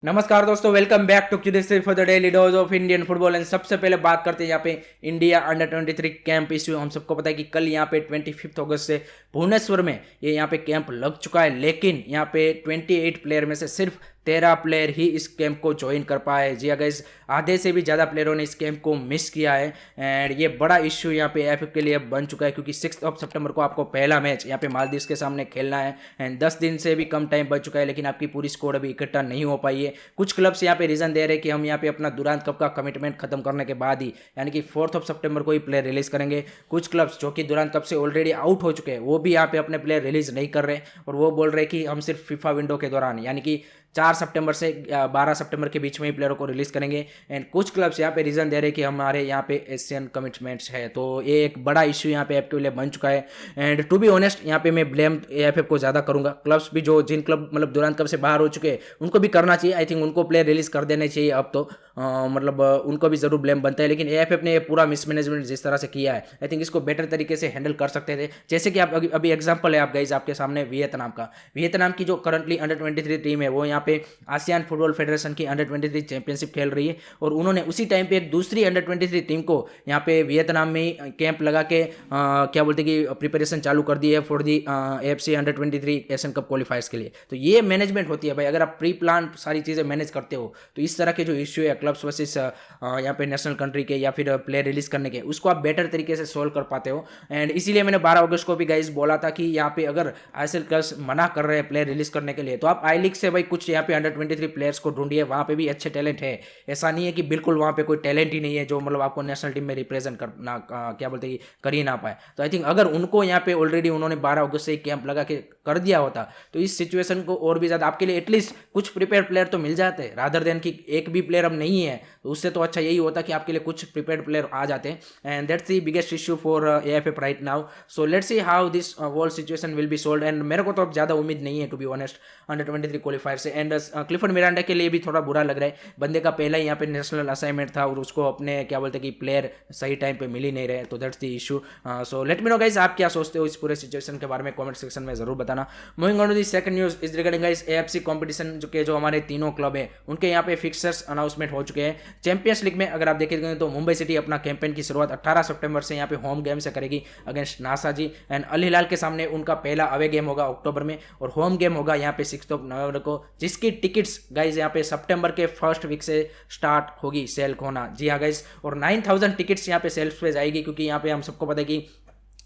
नमस्कार दोस्तों, welcome back to curious for the daily dose of Indian football. And सबसे पहले बात करते हैं यहाँ पे इंडिया अंडर 23 कैंप इश्यू। हम सबको पता है कि कल यहाँ पे 25 अगस्त से भुवनेश्वर में ये यहाँ पे कैंप लग चुका है, लेकिन यहाँ पे 28 प्लेयर में से सिर्फ 13 प्लेयर ही इस कैंप को ज्वाइन कर पाए। जी गाइस, आधे से भी ज़्यादा प्लेयरों ने इस कैंप को मिस किया है एंड ये बड़ा इश्यू यहाँ पे एएफएफ के लिए बन चुका है, क्योंकि 6 सितंबर को आपको पहला मैच यहाँ पे मालदीव्स के सामने खेलना है एंड 10 दिन से भी कम टाइम बच चुका है, लेकिन आपकी पूरी स्क्वाड अभी इकट्ठा नहीं हो पाई है। कुछ क्लब्स यहाँ पे रीजन दे रहे हैं कि हम यहाँ पे अपना दुरांत कप का कमिटमेंट खत्म करने के बाद ही यानी कि 4 सितंबर को ही प्लेयर रिलीज करेंगे। कुछ क्लब्स जो कि दुरांत कप से ऑलरेडी आउट हो चुके हैं वो भी यहाँ पे अपने प्लेयर रिलीज नहीं कर रहे और वो बोल रहे हैं कि हम सिर्फ फीफा विंडो के दौरान यानी कि 4 सितंबर से 12 सितंबर के बीच में ही प्लेयरों को रिलीज करेंगे। एंड कुछ क्लब्स यहाँ पे रीजन दे रहे हैं कि हमारे यहाँ पे एशियन कमिटमेंट्स है, तो ये एक बड़ा इश्यू यहाँ पे एएफएफ के लिए बन चुका है। एंड टू बी ऑनेस्ट यहाँ पे मैं ब्लेम एएफएफ को ज़्यादा करूँगा। क्लब्स भी जो जिन क्लब मतलब दुरांत कप से बाहर हो चुके हैं उनको भी करना चाहिए। आई थिंक उनको प्लेयर रिलीज कर देने चाहिए अब तो मतलब उनको भी जरूर ब्लेम बनता है, लेकिन एएफएफ ने पूरा मिसमैनेजमेंट जिस तरह से किया है आई थिंक इसको बेटर तरीके से हैंडल कर सकते थे। जैसे कि आप अभी एग्जाम्पल है आप गाइज आपके सामने वियतनाम की जो करंटली अंडर 23 टीम है वो यहाँ पे आसियान फुटबॉल फेडरेशन की अंडर 23 चैंपियनशिप खेल रही है और उन्होंने उसी टाइम पे एक दूसरी अंडर 23 टीम को यहाँ पे वियतनाम में कैंप लगा के क्या बोलते हैं कि प्रिपरेशन चालू कर दी है for the AFC under 23 Asian cup क्वालिफायर्स के लिए। तो ये मैनेजमेंट होती है भाई, अगर आप प्री प्लान सारी चीज़ें मैनेज करते हो तो इस तरह के जो इश्यू है क्लब्स वर्सेस यहाँ पे नेशनल कंट्री के या फिर प्लेयर रिलीज करने के उसको आप बेटर तरीके से सोल्व कर पाते हो। एंड इसीलिए मैंने 12 अगस्त को भी गाइज बोला था कि यहाँ पे अगर आईएसएल क्लब्स मना कर रहे हैं प्लेयर रिलीज करने के लिए तो आप आई लीग से भाई कुछ यहाँ पे अंडर 23 प्लेयर्स को ढूंढिए, वहाँ पे भी अच्छे टैलेंट है। ऐसा नहीं है कि बिल्कुल वहाँ पे कोई टैलेंट ही नहीं है जो मतलब आपको नेशनल टीम में रिप्रेजेंट करना क्या बोलते हैं कर ही ना पाए। तो आई थिंक अगर उनको यहाँ पे ऑलरेडी उन्होंने 12 अगस्त से कैंप लगा के कर दिया होता तो इस सिचुएशन को और भी ज़्यादा आपके लिए एटलीस्ट कुछ प्रिपेयर प्लेयर तो मिल जाते रादर देन कि एक भी प्लेयर अब नहीं है, तो उससे तो अच्छा यही होता कि आपके लिए कुछ प्रिपेयर्ड प्लेयर आ जाते हैं। And that's the biggest issue for AFF right now. So let's see how this whole situation will be solve. And मेरे को तो अब ज़्यादा उम्मीद नहीं है to be honest under 23 qualifier से। एंड क्लिफर्ड मिरांडा के लिए भी थोड़ा बुरा लग रहा है, बंदे का पहला ही यहाँ पे नेशनल असाइनमेंट था और उसको अपने क्या बोलते हैं कि प्लेयर सही टाइम पे मिल ही नहीं रहे, तो that's the issue. So let me no guys आप क्या सोचते हो इस पूरे सिचुएशन के बारे में कमेंट सेक्शन में जरूर बताना। Moving on to the second news is regarding guys AFC competition जो हमारे तीनों क्लब है उनके यहाँ पे फिक्सर्स अनाउंसमेंट हो चुके हैं। चैंपियंस लीग में अगर आप देखेंगे तो मुंबई सिटी अपना कैंपेन की शुरुआत 18 सितंबर से यहाँ पे होम गेम से करेगी अगेंस्ट नासाजी। एंड अल हिलाल के सामने उनका पहला अवे गेम होगा अक्टूबर में और होम गेम होगा यहाँ पे 6 नवंबर को, जिसकी टिकट्स गाइज यहाँ पे सितंबर के फर्स्ट वीक से स्टार्ट होगी सेल होना। जी हाँ गाइज, और 9000 टिकट्स यहाँ पे सेल्स पे जाएगी, क्योंकि यहाँ पे हम सबको पता है कि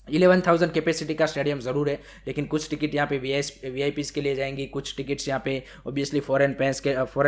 11,000 कैपेसिटी का स्टेडियम ज़रूर है, लेकिन कुछ टिकट यहाँ पे वीआईपीज के लिए जाएंगी, कुछ टिकट्स यहाँ पे ऑब्वियसली फॉरेन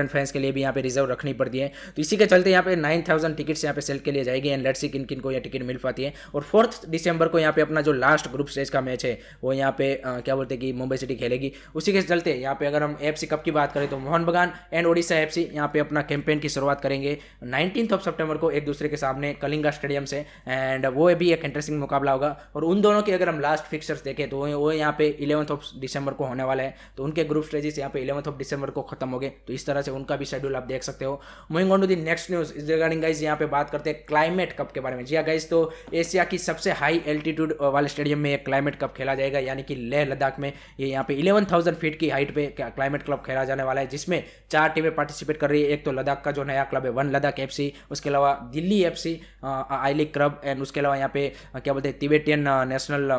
फैंस के लिए भी यहाँ पे रिजर्व रखनी पड़ती है। तो इसी के चलते यहाँ पे 9,000 टिकट्स यहाँ पे सेल के लिए जाएगी। एंड लेट्स सी किन किन को यह टिकट मिल पाती है। और 4 दिसंबर को यहाँ पे अपना जो लास्ट ग्रुप स्टेज का मैच है वो यहाँ पे क्या बोलते हैं कि मुंबई सिटी खेलेगी। उसी के चलते यहाँ पे अगर हम एएफसी कप की बात करें तो मोहन बगान एंड ओडिशा एफसी यहाँ पे अपना कैंपेन की शुरुआत करेंगे 19 सितंबर को एक दूसरे के सामने कलिंगा स्टेडियम से। एंड वो भी एक इंटरेस्टिंग मुकाबला होगा और उन दोनों की अगर हम लास्ट फिक्सर्स देखें तो वो यहाँ पे 11 दिसंबर को होने वाला है, तो उनके ग्रुप स्टेजेस यहाँ पे 11 दिसंबर को खत्म हो गए, तो इस तरह से उनका भी शेड्यूल आप देख सकते हो। Moving on to the next news is regarding guys यहाँ पे बात करते हैं क्लाइमेट कप के बारे में। जी हाँ गाइस, तो एशिया की सबसे हाई एल्टीट्यूड वाले स्टेडियम में एक क्लाइमेट कप खेला जाएगा, यानी कि लेह लद्दाख में। ये यहाँ पे 11,000 फीट की हाइट पे क्लाइमेट कप खेला जाने वाला है, जिसमें 4 टीमें पार्टिसिपेट कर रही है। एक तो लद्दाख का जो नया क्लब है वन लद्दाख एफसी, उसके अलावा Delhi FC I league club, and उसके अलावा यहाँ पे क्या बोलते हैं तिबेटियन नेशनल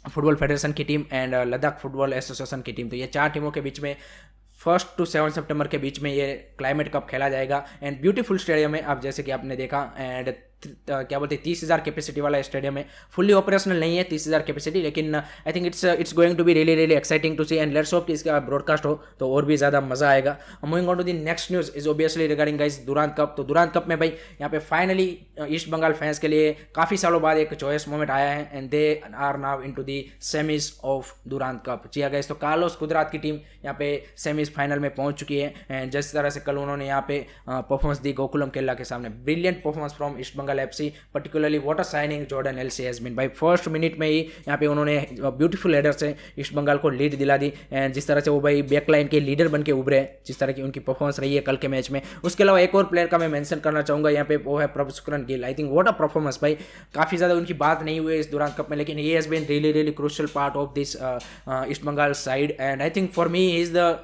फुटबॉल फेडरेशन की team and Ladakh football association की टीम। तो ये 4 टीमों के बीच में 1 to 7 सितंबर के बीच में ये क्लाइमेट कप खेला जाएगा। एंड ब्यूटीफुल स्टेडियम है, आप जैसे कि आपने देखा। एंड क्या बोलते हैं 30,000 कैपेसिटी वाला स्टेडियम है, फुल्ली ऑपरेशनल नहीं है 30,000 कैपेसिटी, लेकिन I think it's going to be really exciting to see. And let's hope कि इसका ब्रॉडकास्ट हो तो और भी ज़्यादा मजा आएगा। Moving on to the next news is obviously regarding guys Durand Cup. तो दुरांत कप में भाई यहाँ पे फाइनली ईस्ट बंगाल फैंस के लिए काफ़ी सालों बाद एक चॉइस मोमेंट आया है and they are now into the semis of Durand cup. जी गाइस, तो कार्लोस गुजरात की टीम यहाँ पे सेमीज फाइनल में पहुंच चुकी है। एंड जिस तरह से कल उन्होंने यहाँ पे परफॉर्मेंस दी गोकुलम केरला के सामने, brilliant performance from East Bengal FC, particularly what a signing Jordan Elsey has been। भाई फर्स्ट मिनट में ही यहाँ पे उन्होंने ब्यूटीफुल हेडर से ईस्ट बंगाल को लीड दिला दी। एंड जिस तरह से वो भाई बैकलाइन के लीडर बन के उभरे, जिस तरह की उनकी परफॉर्मेंस रही है कल के मैच में। उसके अलावा एक और प्लेयर का मैं मेंशन करना चाहूँगा यहाँ पे, वो है Prabhsukhan Gill. I think what a performance भाई, काफ़ी ज़्यादा उनकी बात नहीं हुई इस दुरांत कप में, लेकिन he has been really crucial part of this East Bengal side. And I think for me he is the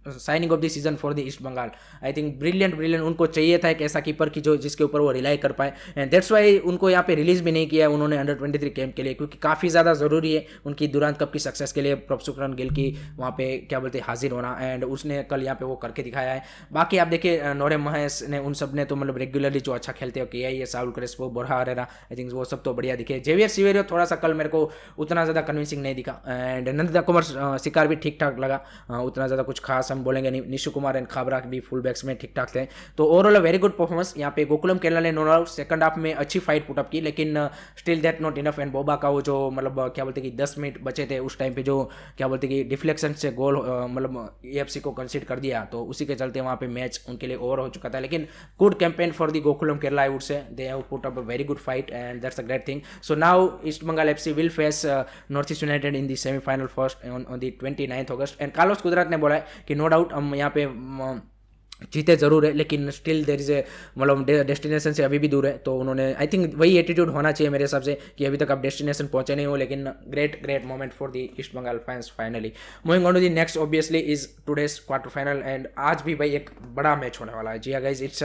signing of the season for the east Bengal. I think brilliant उनको चाहिए था एक ऐसा कीपर की जो जिसके ऊपर वो रिलाई कर पाए, एंड दैट्स वाई उनको यहाँ पे रिलीज भी नहीं किया है उन्होंने अंडर 23 कैंप के लिए, क्योंकि काफ़ी ज़्यादा ज़रूरी है उनकी दुरांत कप की सक्सेस के लिए प्रभशुक्रन गिल की वहाँ पे क्या बोलते हैं हाजिर होना, एंड उसने कल यहाँ पे वो करके दिखाया है। बाकी आप देखिए नोरे महेश ने उन सब ने तो मतलब रेगुलरली जो अच्छा खेलते हो किया ही है, Saul Crespo, Borja Herrera, I think वो सब तो बढ़िया दिखे। जेवियर सिवेरियो थोड़ा सा कल मेरे को उतना ज़्यादा कन्विंसिंग नहीं दिखा, एंड नंदिता कुमार शिकार भी ठीक ठाक लगा, उतना ज़्यादा कुछ खास हम बोलेंगे नहीं। निशु कुमार एंड खाबरा भी फुल बैक्स में ठीक ठाक थे। तो ओवरऑल वेरी गुड परफॉर्मेंस यहाँ पे। गोकुलम केरला ने नो डाउट सेकंड हाफ में अच्छी फाइट पुटअप की, लेकिन still that not enough. And Boba का वो जो मतलब क्या बोलते कि 10 मिनट बचे थे उस टाइम पे जो क्या बोलते कि डिफ्लेक्शन से गोल मतलब एएफसी को कंसीड कर दिया, तो उसी के चलते वहाँ पे मैच उनके लिए ओवर हो चुका था। लेकिन good campaign for the Gokulam Kerala, I would say they have put up a very good fight and that's a great thing. So now East Bengal FC will face North East United in the semifinal first on the 29 August. And Carlos Cuadrat ने बोला है कि no doubt हम यहाँ पे जीते जरूर है, लेकिन स्टिल देयर इज ए मतलब डेस्टिनेशन से अभी भी दूर है। तो उन्होंने आई थिंक वही एटीट्यूड होना चाहिए मेरे हिसाब से कि अभी तक आप डेस्टिनेशन पहुंचे नहीं हो, लेकिन great moment for the east Bengal fans finally. Moving on to the next obviously is today's quarter final, and आज भी भाई एक बड़ा मैच होने वाला है। जी हाँ guys, it's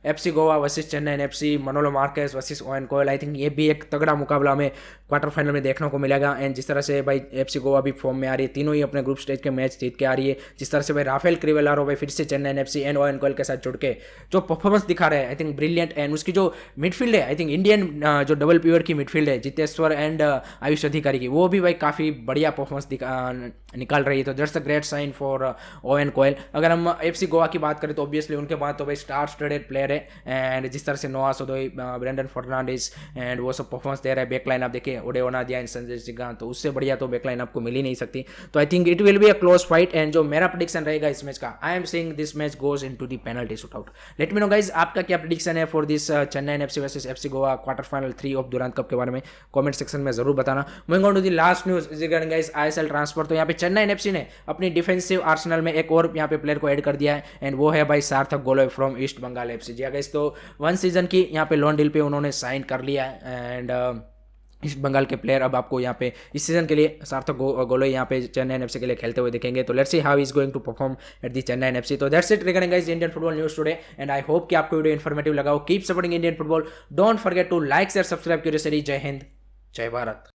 FC Goa versus Chennai FC, Manolo Marquez versus Owen Coyle. I think ये भी एक तगड़ा मुकाबला हमें क्वार्टर फाइनल में देखने को मिलेगा। एंड जिस तरह से भाई एफसी गोवा भी फॉर्म में आ रही है, तीनों ही अपने ग्रुप स्टेज के मैच जीत के आ रही है, जिस तरह से भाई राफेल क्रिवेलारो भाई फिर से चेन्नई एफसी एंड ओएन कोयल के साथ जुड़ के जो परफॉर्मेंस दिखा रहे हैं, आई थिंक ब्रिलियंट। एंड उसकी जो मिडफील्ड है, आई थिंक इंडियन जो डबल पिवर की मिडफील्ड है जितेश्वर एंड आयुष अधिकारी की, वो भी भाई काफ़ी बढ़िया परफॉर्मेंस निकाल रही है। तो that's a great sign for Owen Coyle. अगर हम एफसी गोवा की बात करें तो ऑब्वियसली उनके बाद तो भाई स्टार स्टडेड प्लेयर है, एंड जिस तरह से नोआ सोदोई, ब्रेंडन फर्नांडिस एंड वो सब परफॉर्मेंस दे रहा है। बैकलाइन आप देखिए ओडेओना दिया, संजय सिंह, तो उससे बढ़िया तो बैकलाइन आपको मिल ही नहीं सकती। तो I think it will be a close fight, and जो मेरा प्रेडिक्शन रहेगा इस मैच का, I am saying this match goes into the penalty shootout. Let me know guys आपका क्या प्रेडिक्शन है for this Chennai FC versus FC Goa quarter final 3 of Durand Cup के बारे में कमेंट सेक्शन में जरूर बताना। Moving on to the last news regarding guys ISL transfer. तो यहाँ पे चेन्नई एफसी ने अपनी डिफेंसिव आर्सेनल में एक और यहाँ पे प्लेयर को ऐड कर दिया है, एंड वो है भाई सार्थक गोलोय फ्रॉम ईस्ट बंगाल एफसी। जी गाइज, तो 1 सीजन की यहाँ पे लोन डील पे उन्होंने साइन कर लिया है, एंड ईस्ट बंगाल के प्लेयर अब आपको यहाँ पे इस सीजन के लिए सार्थक गोलोय यहाँ पे चेन्नई एफसी के लिए खेलते हुए दिखेंगे। तो let's see how is going to perform at the Chennai FC. तो that's it regarding guys Indian football news today, and I hope कि आपको वीडियो इन्फॉर्मेटिव लगा हो। Keep supporting Indian football, don't forget to like share subscribe curiosity. जय हिंद, जय भारत।